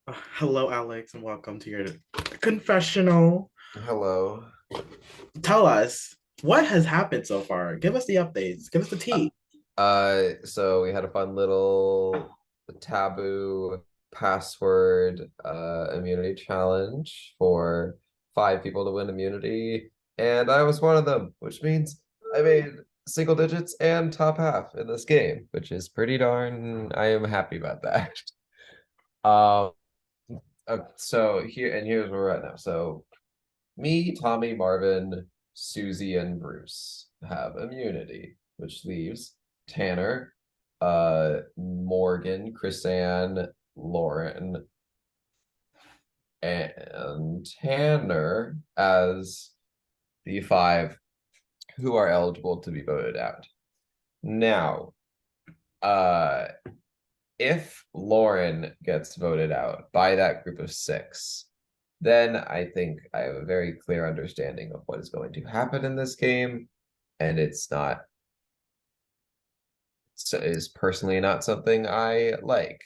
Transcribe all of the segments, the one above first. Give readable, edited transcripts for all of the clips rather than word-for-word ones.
Hello, Alex, and welcome to your confessional. Hello. Tell us what has happened so far. Give us the updates. Give us the Uh, tea. so we had a fun little taboo password immunity challenge for 5 people to win immunity, and I was one of them, which means I made single digits and top half in this game, which is pretty darn. I am happy about that. Um, here's where we're at now. So me, Tommy, Marvin, Susie, and Bruce have immunity, which leaves Tanner, Morgan, Chrisanne, Lauren, and Tanner as the 5 who are eligible to be voted out. Now, uh, if Lauren gets voted out by that group of 6, then I think I have a very clear understanding of what is going to happen in this game, and it's not is personally not something I like.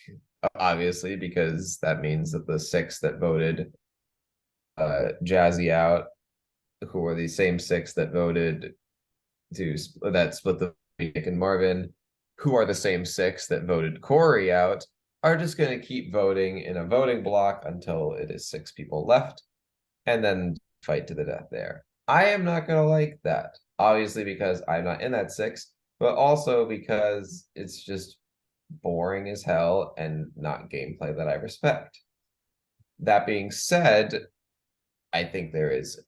Obviously, because that means that the 6 that voted Jazzy out, who are the same 6 that voted that split the Nick and Marvin, who are the same 6 that voted Corey out, are just going to keep voting in a voting block until it is 6 people left, and then fight to the death there. I am not going to like that, obviously, because I'm not in that 6, but also because it's just boring as hell and not gameplay that I respect. That being said, I think there is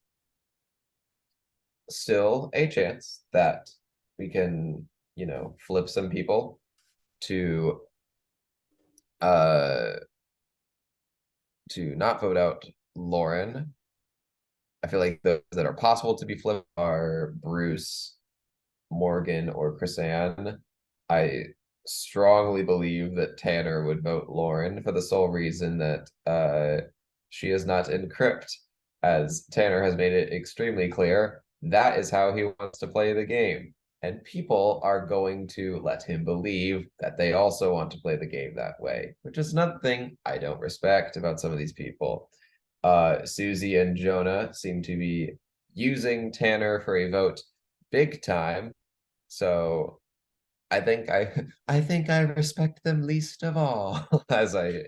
still a chance that we can, flip some people to uh not vote out Lauren. I feel like those that are possible to be flipped are Bruce, Morgan, or Chrisanne. I strongly believe that Tanner would vote Lauren for the sole reason that she is not in crypt, as Tanner has made it extremely clear that is how he wants to play the game. And people are going to let him believe that they also want to play the game that way, which is another thing I don't respect about some of these people. Susie and Jonah seem to be using Tanner for a vote big time. So I think I respect them least of all, as I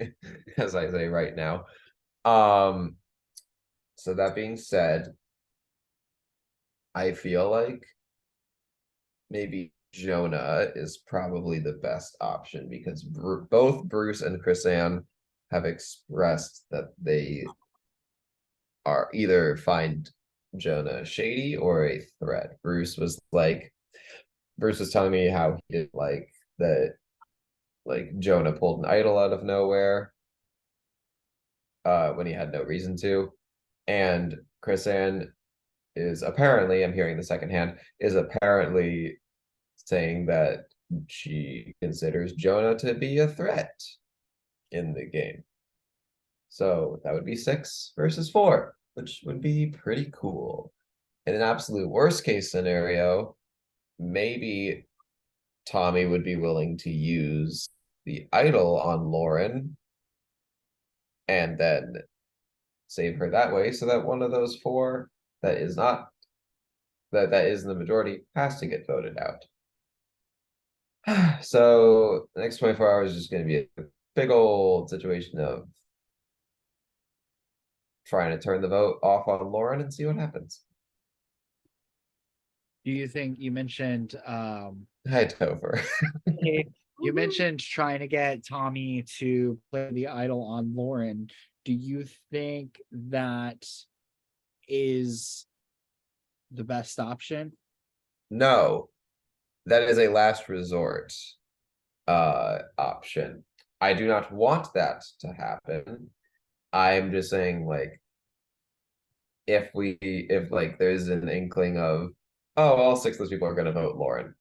say right now. Um, so that being said, I feel like maybe Jonah is probably the best option because both Bruce and Chrisanne have expressed that they are either find Jonah shady or a threat. Bruce was telling me how he did like that, like Jonah pulled an idol out of nowhere when he had no reason to. And Chrisanne is apparently, I'm hearing the second hand, is apparently saying that she considers Jonah to be a threat in the game. So that would be 6 versus 4, which would be pretty cool. In an absolute worst case scenario, maybe Tommy would be willing to use the idol on Lauren and then save her that way so that one of those 4 that is not that is in the majority has to get voted out. So the next 24 hours is just going to be a big old situation of trying to turn the vote off on Lauren and see what happens. Do you think you mentioned Hi, Topher. you mentioned trying to get Tommy to play the idol on Lauren. Do you think that is the best option? No, that is a last resort option. I do not want that to happen. I'm just saying, like, if like there's an inkling of, oh, all 6 of those people are going to vote Lauren,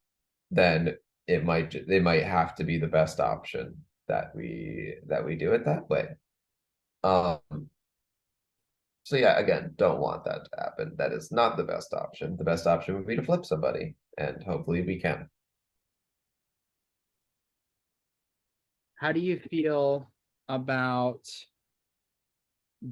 then they might have to be the best option that we do it that way. Um, so yeah, again, don't want that to happen. That is not the best option. The best option would be to flip somebody, and hopefully we can. How do you feel about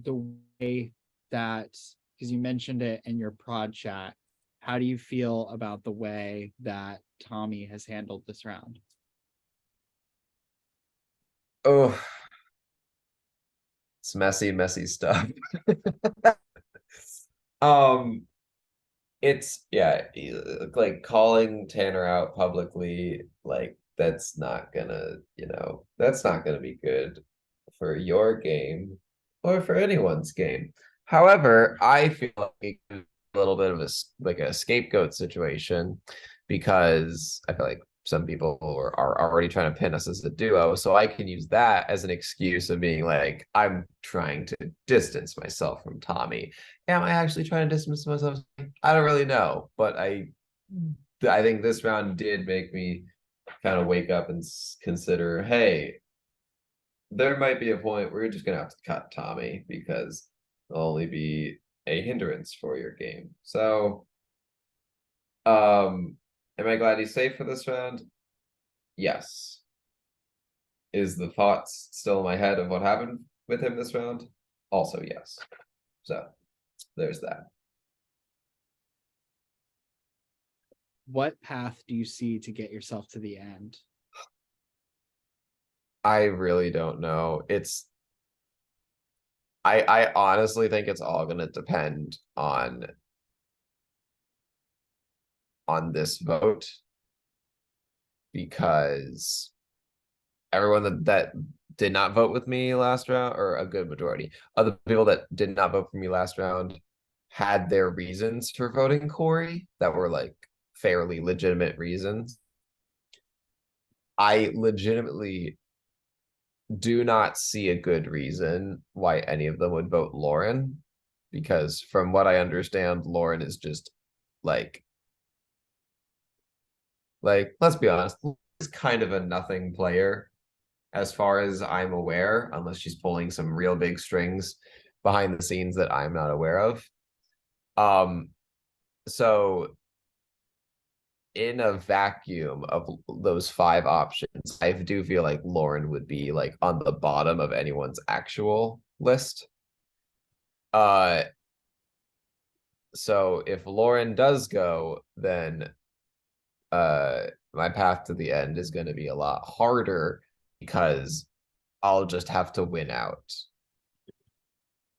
the way that, because you mentioned it in your prod chat, how do you feel about the way that Tommy has handled this round? Oh, it's messy stuff. Um, it's yeah, like calling Tanner out publicly, like that's not gonna, that's not gonna be good for your game or for anyone's game. However, I feel like it's a little bit of like a scapegoat situation because I feel like some people are already trying to pin us as a duo. So I can use that as an excuse of being like, I'm trying to distance myself from Tommy. Am I actually trying to distance myself? I don't really know, but I think this round did make me kind of wake up and consider, hey, there might be a point where you're just gonna have to cut Tommy because it'll only be a hindrance for your game. So, am I glad he's safe for this round? Yes. Is the thoughts still in my head of what happened with him this round? Also, yes. So, there's that. What path do you see to get yourself to the end? I really don't know. I honestly think it's all gonna depend on this vote because everyone that did not vote with me last round, or a good majority of the people that did not vote for me last round, had their reasons for voting Corey that were like fairly legitimate reasons. I legitimately do not see a good reason why any of them would vote Lauren, because from what I understand, Lauren is just like let's be honest, is kind of a nothing player as far as I'm aware, unless she's pulling some real big strings behind the scenes that I'm not aware of. Um, so in a vacuum of those five options, I do feel like Lauren would be like on the bottom of anyone's actual list. Uh, so if Lauren does go, then my path to the end is going to be a lot harder because I'll just have to win out.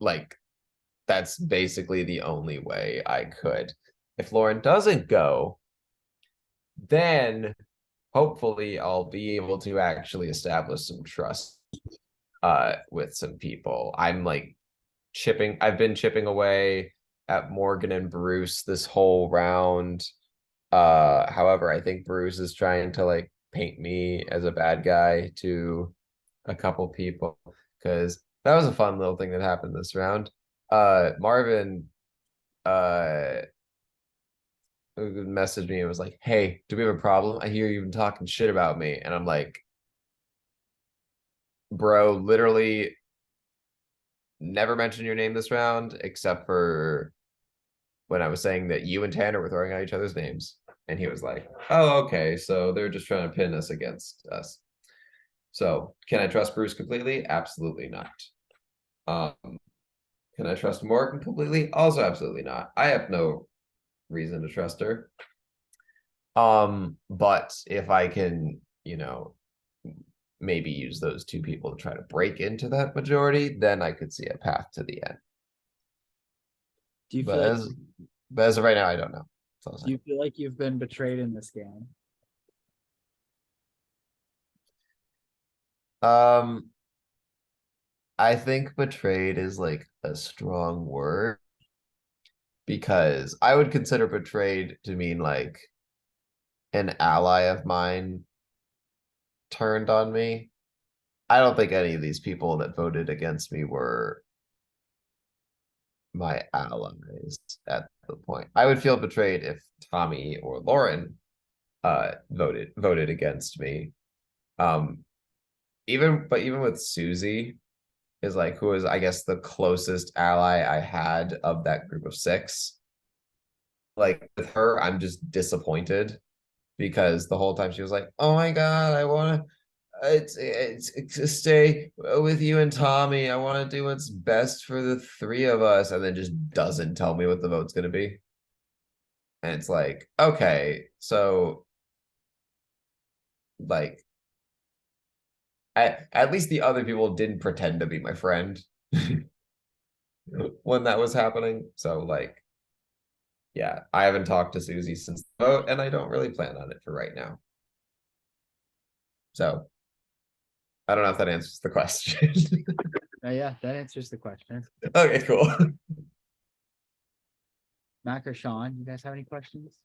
Like that's basically the only way I could. If Lauren doesn't go, then hopefully I'll be able to actually establish some trust with some people. I've been chipping away at Morgan and Bruce this whole round. However, I think Bruce is trying to like paint me as a bad guy to a couple people because that was a fun little thing that happened this round. Marvin messaged me and was like, "Hey, do we have a problem? I hear you've been talking shit about me." And I'm like, "Bro, literally never mentioned your name this round except for when I was saying that you and Tanner were throwing out each other's names." And he was like, "Oh, okay, so they're just trying to pin us against us." So, can I trust Bruce completely? Absolutely not. Can I trust Morgan completely? Also, absolutely not. I have no reason to trust her. But if I can, maybe use those two people to try to break into that majority, then I could see a path to the end. Do you But feel like as of right now, I don't know. do you feel like you've been betrayed in this game? I think betrayed is like a strong word because I would consider betrayed to mean like an ally of mine turned on me. I don't think any of these people that voted against me were my allies at the point. I would feel betrayed if Tommy or Lauren voted against me. Um even with Susie is like who is I guess the closest ally I had of that group of six. Like with her, I'm just disappointed because the whole time she was like, "Oh my God, it's to stay with you and Tommy. I want to do what's best for the three of us, and then just doesn't tell me what the vote's gonna be. And it's like, okay, so like at least the other people didn't pretend to be my friend when that was happening. So like, yeah, I haven't talked to Susie since the vote, and I don't really plan on it for right now. So I don't know if that answers the question. Yeah, that answers the question. Okay, cool. Mac or Sean, you guys have any questions?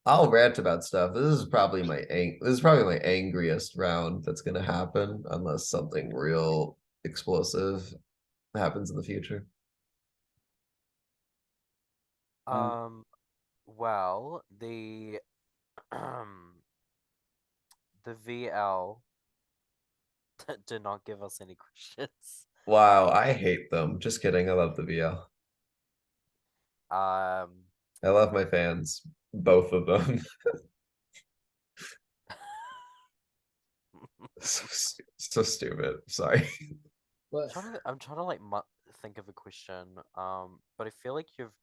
I'll rant about stuff. This is probably my angriest round that's gonna happen unless something real explosive happens in the future. Well, the the VL did not give us any questions. Wow, I hate them. Just kidding. I love the VL. Um, I love my fans, both of them. So stupid. Sorry. But I'm trying to like think of a question. But I feel like you've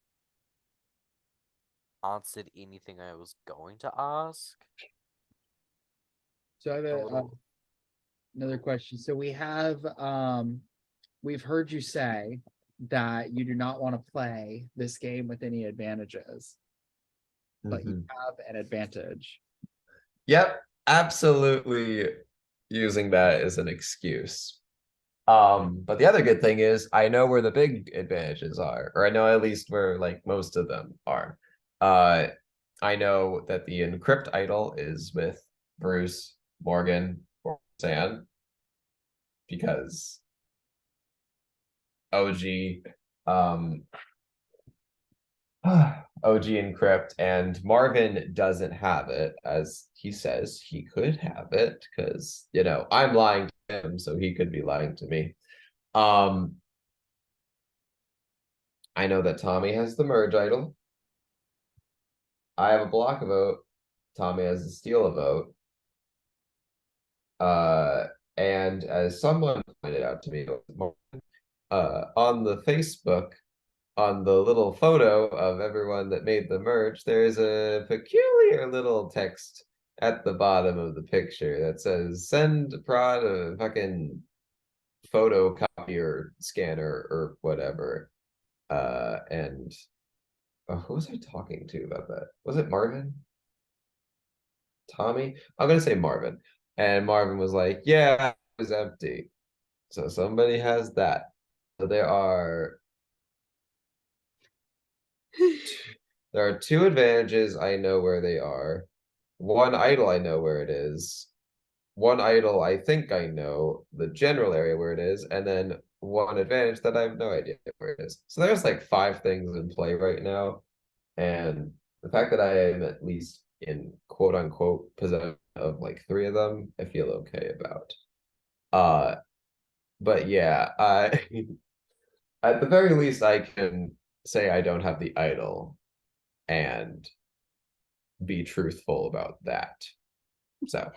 answered anything I was going to ask. so I have A little. another question. So we've heard you say that you do not want to play this game with any advantages, but you have an advantage. Yep, absolutely using that as an excuse. But the other good thing is I know where the big advantages are, or I know at least where like most of them are. I know that the encrypt idol is with Bruce, Morgan, or San, because OG, OG encrypt, and Marvin doesn't have it, as he says he could have it, because you know I'm lying to him, so he could be lying to me. I know that Tommy has the merge idol. I have a block vote. Tommy has a steal a vote. And as someone pointed out to me, on the Facebook, on the little photo of everyone that made the merge, there's a peculiar little text at the bottom of the picture that says send prod a fucking photocopier scanner or whatever. And who was I talking to about that? Was it Marvin? Tommy? I'm gonna say Marvin. And Marvin was like, yeah, it was empty. So somebody has that. So there are two advantages. I know where they are. One idol, I know where it is. One idol, I think I know the general area where it is, and then one advantage that I have no idea where it is. So there's like 5 things in play right now. And the fact that I am at least in quote unquote possession of like 3 of them, I feel okay about. But yeah, I at the very least I can say I don't have the idol and be truthful about that. So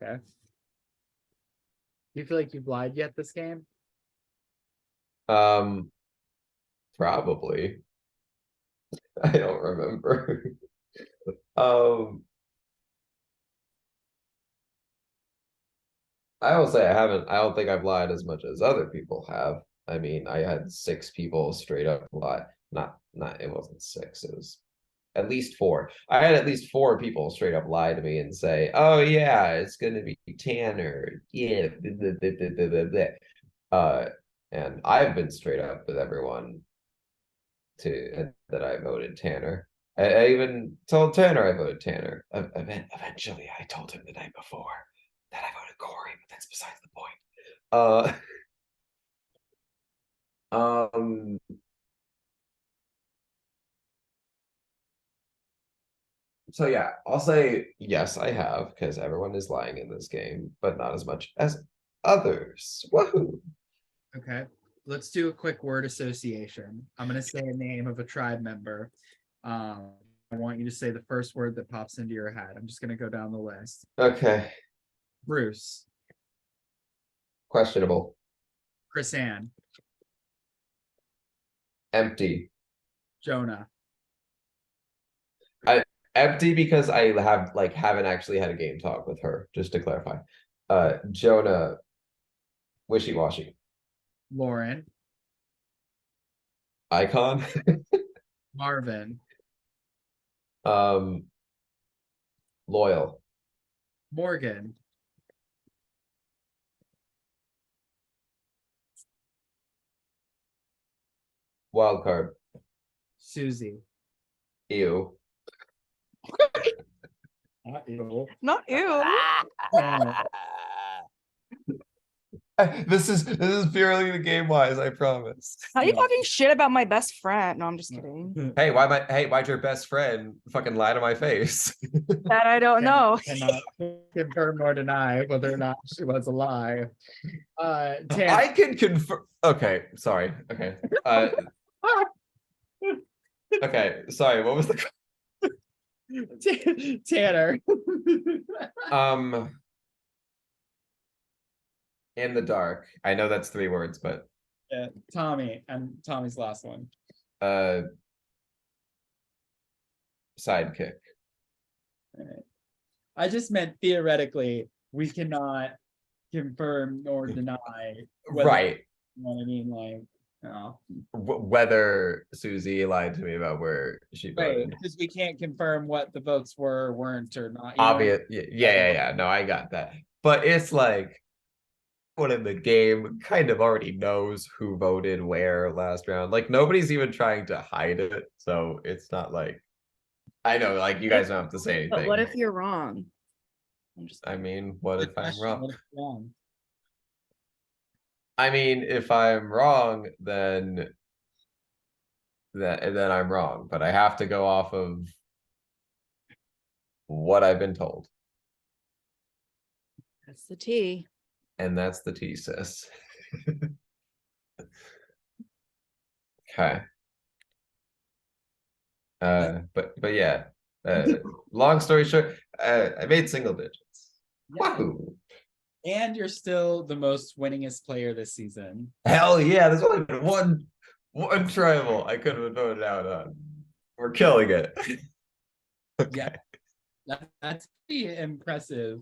Okay. Do you feel like you've lied yet this game? probably. I don't remember. um I will say I don't think I've lied as much as other people have. I mean, I had 6 people straight up lie. Not it wasn't 6, it was at least 4. I had at least 4 people straight up lie to me and say, "Oh yeah, it's gonna be Tanner." Yeah, blah, blah, blah, blah, blah, blah. And I've been straight up with everyone that I voted Tanner. I even told Tanner I voted Tanner. Eventually, I told him the night before that I voted Corey, but that's besides the point. Um, so yeah, I'll say yes, I have, because everyone is lying in this game, but not as much as others. Woohoo! Okay. Let's do a quick word association. I'm gonna say a name of a tribe member. want you to say the first word that pops into your head. I'm just gonna go down the list. Okay. Bruce, Questionable. Chris Ann, Empty. Jonah, Empty because I haven't actually had a game talk with her, just to clarify. Jonah, wishy-washy. Lauren, Icon. Marvin, Loyal. Morgan, Wild card. Susie. Ew. Not you. This is purely the game wise, I promise. How are you talking shit about my best friend? No, I'm just kidding. Hey, why'd your best friend fucking lie to my face? That I don't know. Cannot confirm nor deny whether or not she was alive. Tanner, I can confirm. Okay, sorry. Okay. Okay, sorry. What was the Tanner. in the dark. I know that's 3 words, but Yeah, Tommy, and Tommy's last one. Sidekick. Alright. I just meant theoretically, we cannot confirm nor deny. whether- Right. You know what I mean? Like, no. Whether Susie lied to me about where she Right, voted. because we can't confirm what the votes were, weren't, or not. You know? Obvious. Yeah. No, I got that. But it's like one in the game kind of already knows who voted where last round. Like nobody's even trying to hide it. So it's not like I know, like you guys don't have to say anything. But what if you're wrong? I'm just I mean, what Good if I'm question, wrong? what if you're wrong? I mean, if I'm wrong, then I'm wrong. But I have to go off of what I've been told. that's the T. And that's the T, sis. Okay. But yeah. Long story short, I made single digits. Yeah. Wahoo. And you're still the most winningest player this season. Hell yeah, there's only been one tribal I could have been voted out on. We're killing it. Okay. Yeah. That's pretty impressive.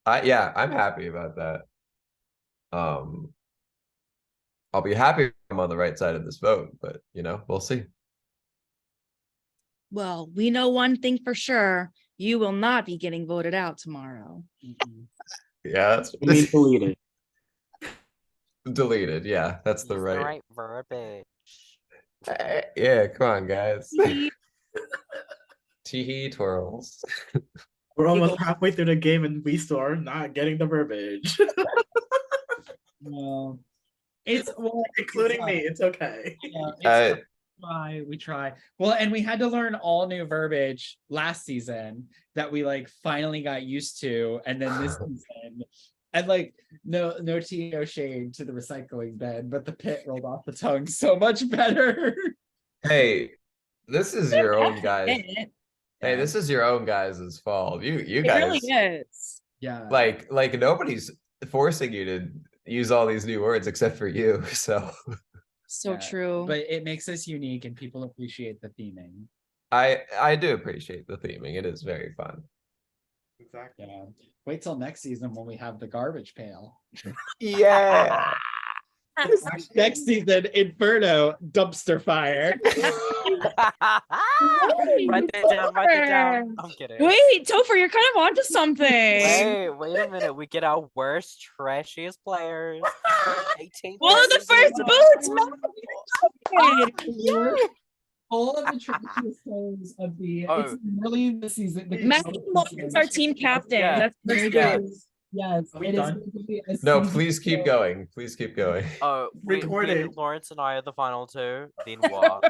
Yeah, I'm happy about that. I'll be happy if I'm on the right side of this vote, but we'll see. Well, we know one thing for sure. You will not be getting voted out tomorrow. Yeah, that's You mean deleted. deleted. Yeah, that's the Use right. verbiage. Yeah, come on, guys. Teehee twirls. We're almost halfway through the game and we still are not getting the verbiage. Well, it's well, Including me, it's okay. We try. Well, and we had to learn all new verbiage last season that we finally got used to, and then this season, and no tea, no shade to the recycling bin, but the pit rolled off the tongue so much better. Hey, this is your own guys. It Hey, this is your own guys' fault. You really guys is. Yeah. like nobody's forcing you to use all these new words except for you. So So Yeah, true. But it makes us unique and people appreciate the theming. I do appreciate the theming. It is very fun. Exactly. Yeah. Wait till next season when we have the garbage pail. Yeah. Next season, Inferno, dumpster fire. Write that down, write that down. I'm kidding. Wait, Topher, you're kind of onto something. Wait a minute. We get our worst, trashiest players. 18 One of the players. first boots, Matt. All of the trashiest players of the Oh. it's really the season. Matthew Lawrence, our team captain. Yeah. That's very Yeah. good. Yes, Are we it is done? going to be a No, season please keep of- going. Please keep going. Oh, Recorded. Lawrence and I are the final two. Then what?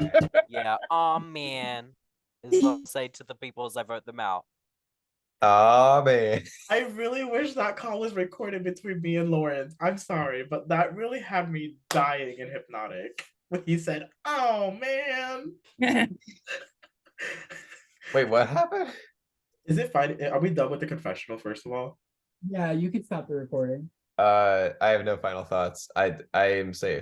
Yeah. Oh man. Is what I say to the people as I vote them out. Oh man. I really wish that call was recorded between me and Lawrence. I'm sorry, but that really had me dying in hypnotic when he said, "Oh man." Wait, what happened? Is it fine? Are we done with the confessional, first of all? Yeah, you can stop the recording. I have no final thoughts. I am safe.